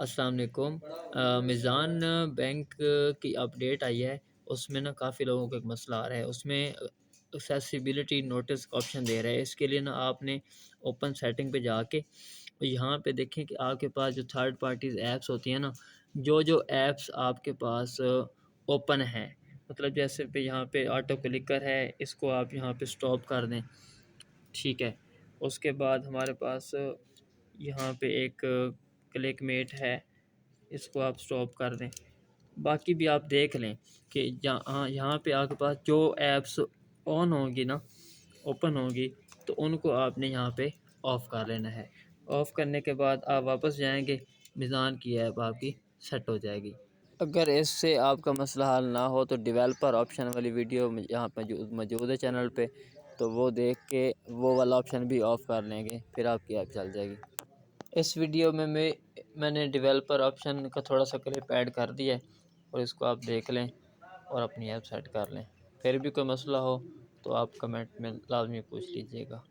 अस्सलाम वालेकुम। मीज़ान बैंक की अपडेट आई है। उसमें ना काफ़ी लोगों को एक मसला आ रहा है। उसमें एक्सेसिबिलिटी नोटिस का ऑप्शन दे रहा है। इसके लिए ना आपने ओपन सेटिंग पे जाके यहाँ पे देखें कि आपके पास जो थर्ड पार्टीज़ ऐप्स होती हैं ना, जो ऐप्स आपके पास ओपन हैं, मतलब जैसे पे यहाँ पे ऑटो क्लिकर है, इसको आप यहाँ पे स्टॉप कर दें। ठीक है। उसके बाद हमारे पास यहाँ पे एक क्लिकमेट है, इसको आप स्टॉप कर दें। बाकी भी आप देख लें कि यहाँ पे आपके पास जो ऐप्स ऑन होंगी ना, ओपन होंगी, तो उनको आपने यहाँ पे ऑफ़ कर लेना है। ऑफ़ करने के बाद आप वापस जाएंगे, मीज़ान की ऐप आपकी सेट हो जाएगी। अगर इससे आपका मसला हल ना हो तो डेवलपर ऑप्शन वाली वीडियो यहाँ पर मौजूद है चैनल पे, तो वो देख के वो वाला ऑप्शन भी ऑफ़ कर लेंगे, फिर आपकी ऐप चल जाएगी। इस वीडियो में मैंने डेवलपर ऑप्शन का थोड़ा सा क्लिप ऐड कर दिया है, और इसको आप देख लें और अपनी ऐप सेट कर लें। फिर भी कोई मसला हो तो आप कमेंट में लाजमी पूछ लीजिएगा।